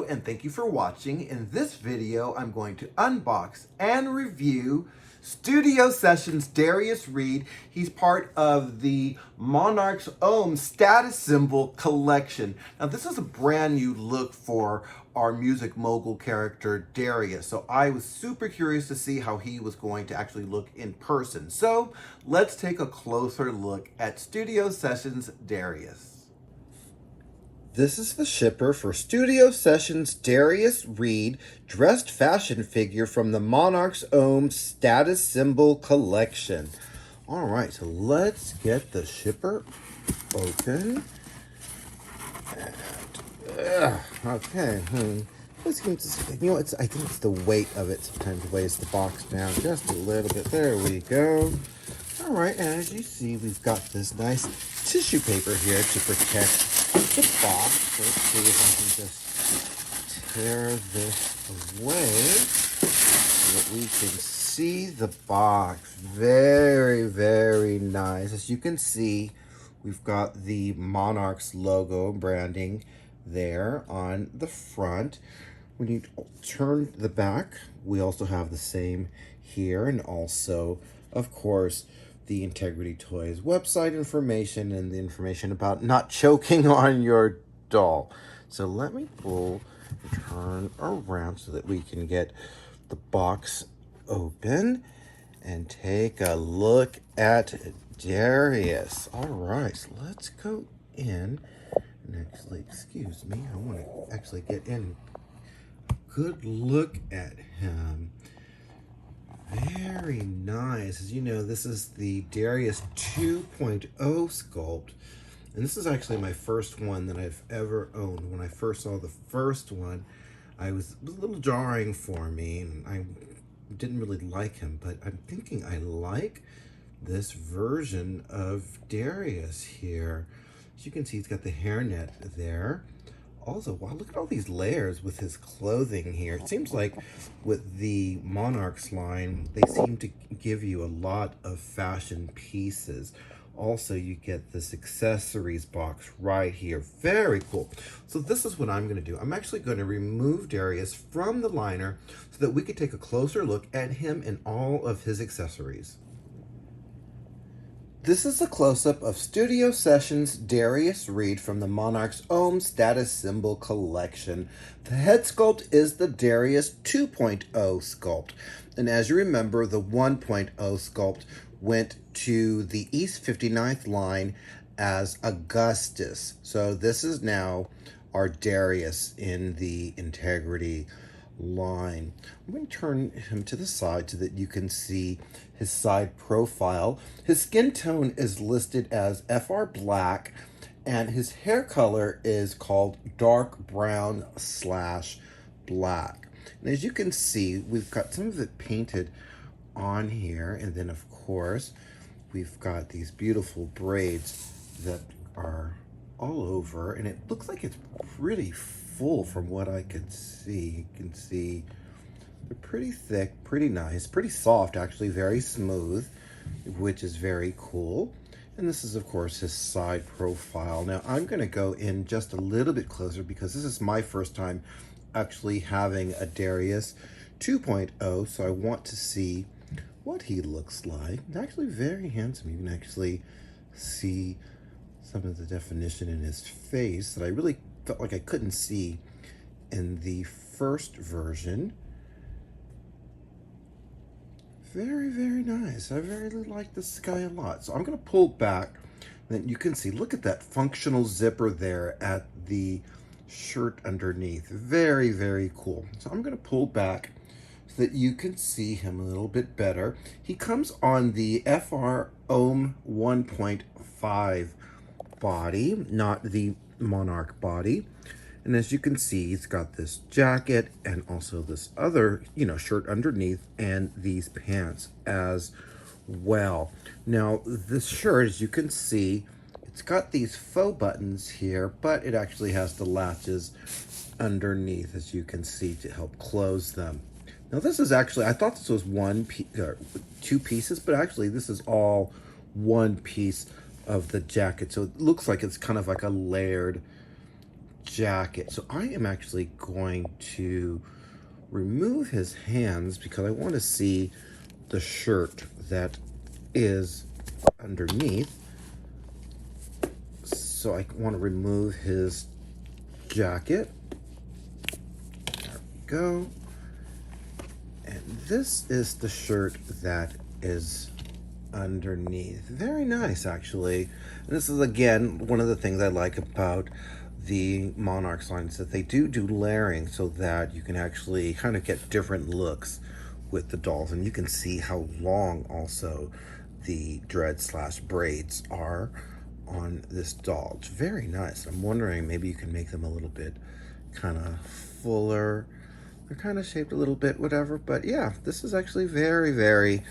and thank you for watching. In this video, I'm going to unbox and review Studio Sessions Darius Reid. He's part of the Monarchs Homme status symbol collection. Now, this is a brand new look for our music mogul character Darius. So I was super curious to see how he was going to actually look in person. So let's take a closer look at Studio Sessions Darius. This is the shipper for Studio Sessions Darius Reid dressed fashion figure from the Monarchs Homme status symbol collection. All right, so let's get the shipper open. And, okay. You know, I think it's the weight of it sometimes weighs the box down just a little bit. There we go. All right, and as you see, we've got this nice tissue paper here to protect the box. Let's see if I can just tear this away so that we can see the box. Very, very nice. As you can see, we've got the Monarchs logo branding there on the front. When you turn the back, we also have the same here, and also, of course, the Integrity Toys website information and the information about not choking on your doll. So let me pull and turn around so that we can get the box open and take a look at Darius. All right, so let's go in and actually, excuse me, I want to actually get in a good look at him. Very nice. As you know, this is the Darius 2.0 sculpt. And this is actually my first one that I've ever owned. When I first saw the first one, it was a little jarring for me, and I didn't really like him. But I'm thinking I like this version of Darius here. As you can see, he's got the hairnet there. Also, wow, look at all these layers with his clothing here. It seems like with the Monarchs line, they seem to give you a lot of fashion pieces. Also, you get this accessories box right here. Very cool. So this is what I'm going to do. I'm actually going to remove Darius from the liner so that we could take a closer look at him and all of his accessories. This is a close-up of Studio Sessions Darius Reid from the Monarchs Homme status symbol collection. The head sculpt is the Darius 2.0 sculpt. And as you remember, the 1.0 sculpt went to the East 59th line as Augustus. So this is now our Darius in the Integrity line. I'm going to turn him to the side so that you can see his side profile. His skin tone is listed as FR black, and his hair color is called dark brown / black. And as you can see, we've got some of it painted on here, and then of course we've got these beautiful braids that are all over, and it looks like it's pretty full from what I could see. You can see they're pretty thick, pretty nice, pretty soft actually, very smooth, which is very cool. And this is of course his side profile. Now I'm going to go in just a little bit closer because this is my first time actually having a Darius 2.0, so I want to see what he looks like. He's actually very handsome. You can actually see some of the definition in his face that I really felt like I couldn't see in the first version. Very, very nice. I really like this guy a lot. So I'm going to pull back, then you can see, look at that functional zipper there at the shirt underneath. Very, very cool. So I'm going to pull back so that you can see him a little bit better. He comes on the FR Homme 1.5 body, not the Monarch body. And as you can see, he's got this jacket and also this other, shirt underneath and these pants as well. Now, this shirt, as you can see, it's got these faux buttons here, but it actually has the latches underneath, as you can see, to help close them. Now, this is actually, I thought this was two pieces, but actually this is all one piece of the jacket. So it looks like it's kind of like a layered jacket. So I am actually going to remove his hands because I want to see the shirt that is underneath. So I want to remove his jacket. There we go. And this is the shirt that is underneath. Very nice, actually. And this is, again, one of the things I like about the Monarchs line is that they do layering so that you can actually kind of get different looks with the dolls. And you can see how long also the dreads / braids are on this doll. It's very nice. I'm wondering maybe you can make them a little bit kind of fuller. They're kind of shaped a little bit, whatever. But yeah, this is actually very, very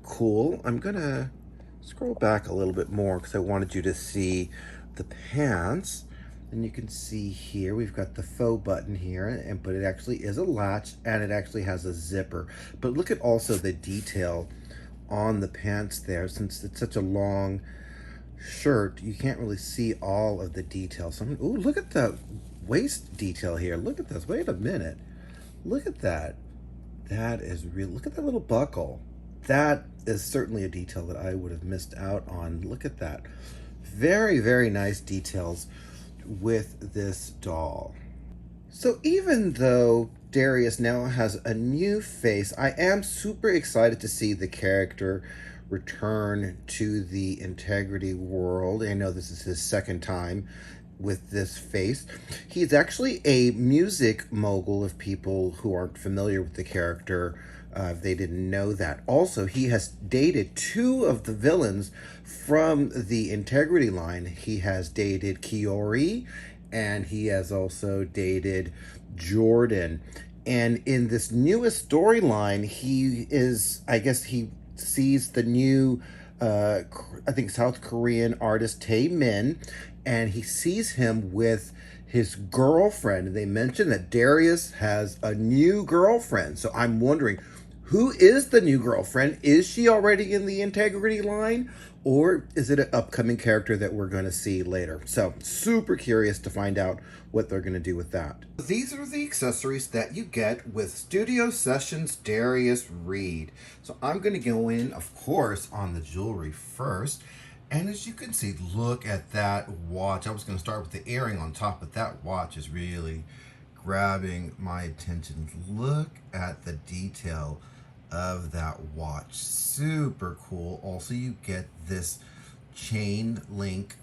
cool. I'm gonna scroll back a little bit more because I wanted you to see the pants. And you can see here we've got the faux button here, but it actually is a latch and it actually has a zipper. But look at also the detail on the pants there. Since it's such a long shirt, you can't really see all of the details. So ooh, look at the waist detail here. Look at this. Wait a minute. Look at that. That is real. Look at that little buckle. That is certainly a detail that I would have missed out on. Look at that. Very, very nice details with this doll. So even though Darius now has a new face, I am super excited to see the character return to the integrity world. I know this is his second time with this face. He's actually a music mogul, if people who aren't familiar with the character, if they didn't know that. Also, he has dated two of the villains from the integrity line. He has dated Kiori, and he has also dated Jordan. And in this newest storyline, he is, I guess he sees the new, I think, South Korean artist Tae Min, and he sees him with his girlfriend. They mentioned that Darius has a new girlfriend. So I'm wondering, who is the new girlfriend? Is she already in the integrity line? Or is it an upcoming character that we're going to see later? So super curious to find out what they're going to do with that. These are the accessories that you get with Studio Sessions Darius Reid. So I'm going to go in, of course, on the jewelry first. And as you can see, look at that watch. I was going to start with the earring on top, but that watch is really grabbing my attention. Look at the detail of that watch. Super cool. Also, you get this chain link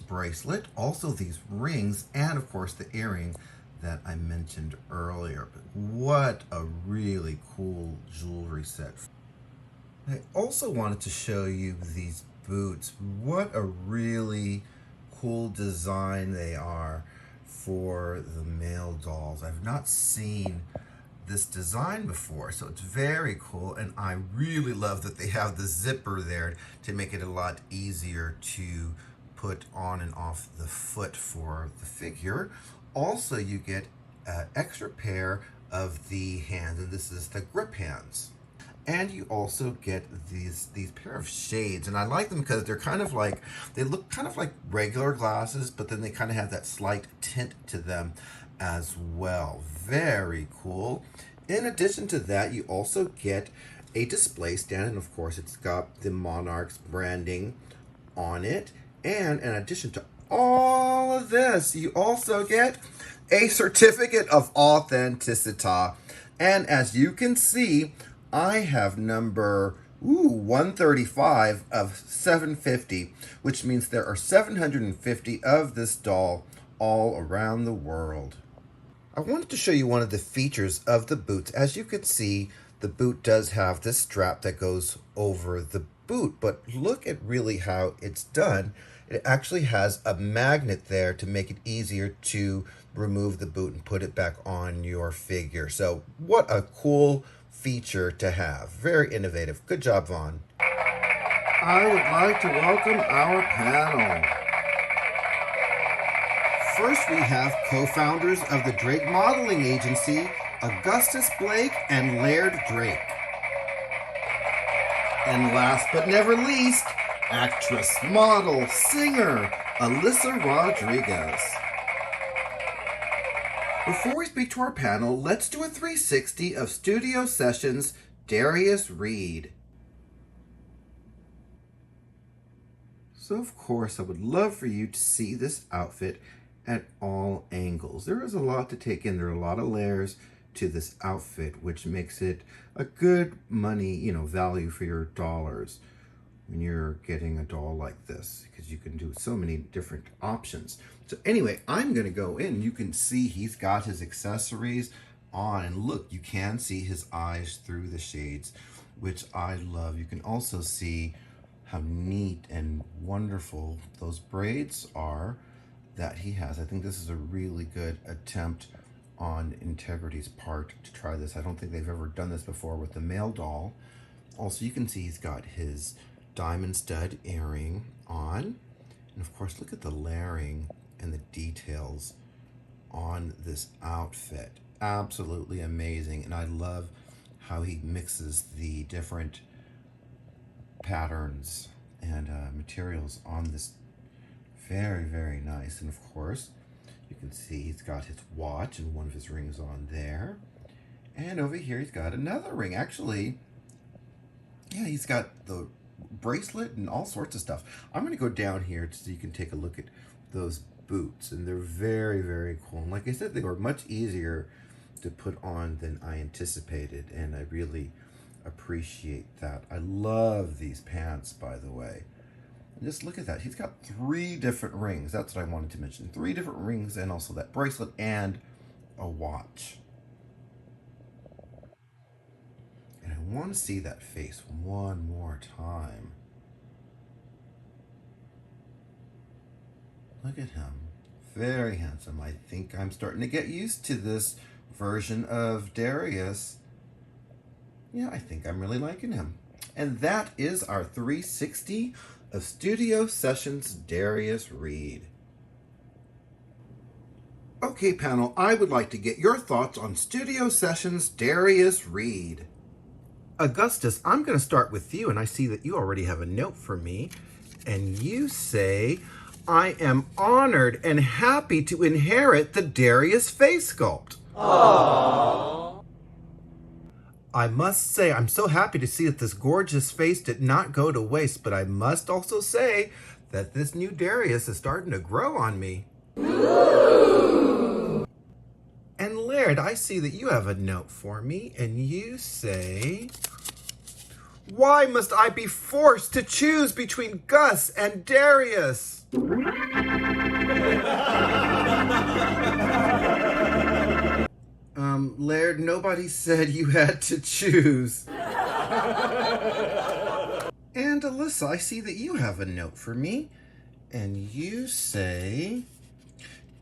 bracelet, also these rings, and of course the earring that I mentioned earlier. But what a really cool jewelry set. I also wanted to show you these boots. What a really cool design they are for the male dolls. I've not seen this design before, so it's very cool, and I really love that they have the zipper there to make it a lot easier to put on and off the foot for the figure. Also, you get an extra pair of the hands, and this is the grip hands. And you also get these pair of shades, and I like them because they're kind of like, they look kind of like regular glasses, but then they kind of have that slight tint to them as well. Very cool. In addition to that, you also get a display stand, and of course it's got the Monarchs branding on it. And in addition to all of this, you also get a certificate of authenticity. And as you can see, I have number 135 of 750, which means there are 750 of this doll all around the world. I wanted to show you one of the features of the boots. As you can see, the boot does have this strap that goes over the boot, but look at really how it's done. It actually has a magnet there to make it easier to remove the boot and put it back on your figure. So what a cool feature to have. Very innovative. Good job, Vaughn. I would like to welcome our panel. First, we have co-founders of the Drake Modeling Agency, Augustus Blake and Laird Drake. And last but never least, actress, model, singer, ALYSA Rodriguez. Before we speak to our panel, let's do a 360 of Studio Sessions Darius Reid. So of course I would love for you to see this outfit at all angles. There is a lot to take in. There are a lot of layers to this outfit, which makes it a good money, value for your dollars when you're getting a doll like this, because you can do so many different options. So anyway, I'm going to go in. You can see he's got his accessories on, and look, you can see his eyes through the shades, which I love. You can also see how neat and wonderful those braids are that he has. I think this is a really good attempt on Integrity's part to try this. I don't think they've ever done this before with the male doll. Also, you can see he's got his diamond stud earring on. And of course, look at the layering and the details on this outfit. Absolutely amazing. And I love how he mixes the different patterns and materials on this. Very, very nice. And of course, you can see he's got his watch and one of his rings on there. And over here, he's got another ring. Actually, yeah, he's got the bracelet and all sorts of stuff. I'm going to go down here so you can take a look at those boots. And they're very, very cool. And like I said, they were much easier to put on than I anticipated. And I really appreciate that. I love these pants, by the way. Just look at that. He's got 3 different rings. That's what I wanted to mention. 3 different rings and also that bracelet and a watch. And I want to see that face one more time. Look at him. Very handsome. I think I'm starting to get used to this version of Darius. Yeah, I think I'm really liking him. And that is our 360 of Studio Sessions Darius Reid. Okay, panel, I would like to get your thoughts on Studio Sessions Darius Reid. Augustus, I'm going to start with you, and I see that you already have a note for me. And you say, I am honored and happy to inherit the Darius face sculpt. Aww. I must say, I'm so happy to see that this gorgeous face did not go to waste, but I must also say that this new Darius is starting to grow on me. Ooh. And Laird, I see that you have a note for me, and you say, why must I be forced to choose between Gus and Darius? Laird, nobody said you had to choose. And Alyssa, I see that you have a note for me. And you say,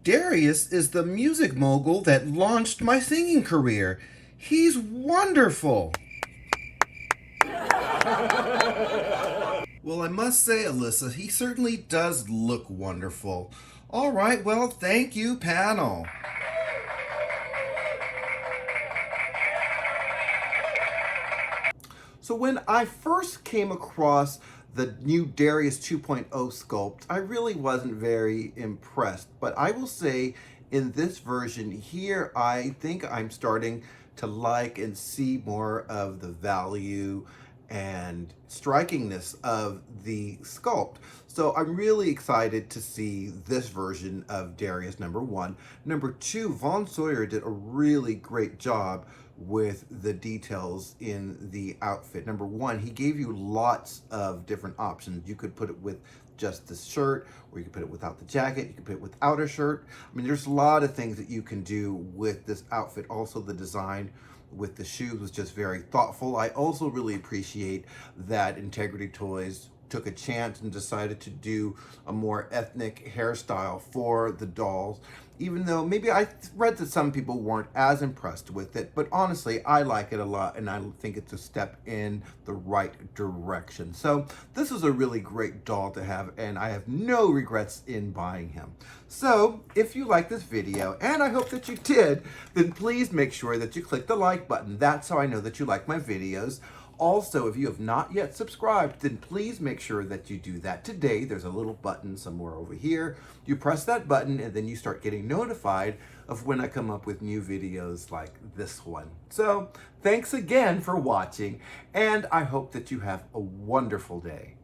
Darius is the music mogul that launched my singing career. He's wonderful. Well, I must say, Alyssa, he certainly does look wonderful. All right, well, thank you, panel. So when I first came across the new Darius 2.0 sculpt, I really wasn't very impressed. But I will say in this version here, I think I'm starting to like and see more of the value and strikingness of the sculpt. So I'm really excited to see this version of Darius, number 1. Number 2, Von Sawyer did a really great job with the details in the outfit. Number 1, he gave you lots of different options. You could put it with just the shirt, or you could put it without the jacket, you could put it without a shirt. I mean, there's a lot of things that you can do with this outfit. Also, the design with the shoes was just very thoughtful. I also really appreciate that Integrity Toys took a chance and decided to do a more ethnic hairstyle for the dolls, even though maybe I read that some people weren't as impressed with it, but honestly, I like it a lot, and I think it's a step in the right direction. So this is a really great doll to have, and I have no regrets in buying him. So if you like this video, and I hope that you did, then please make sure that you click the like button. That's how I know that you like my videos. Also, if you have not yet subscribed, then please make sure that you do that today. There's a little button somewhere over here. You press that button and then you start getting notified of when I come up with new videos like this one. So thanks again for watching, and I hope that you have a wonderful day.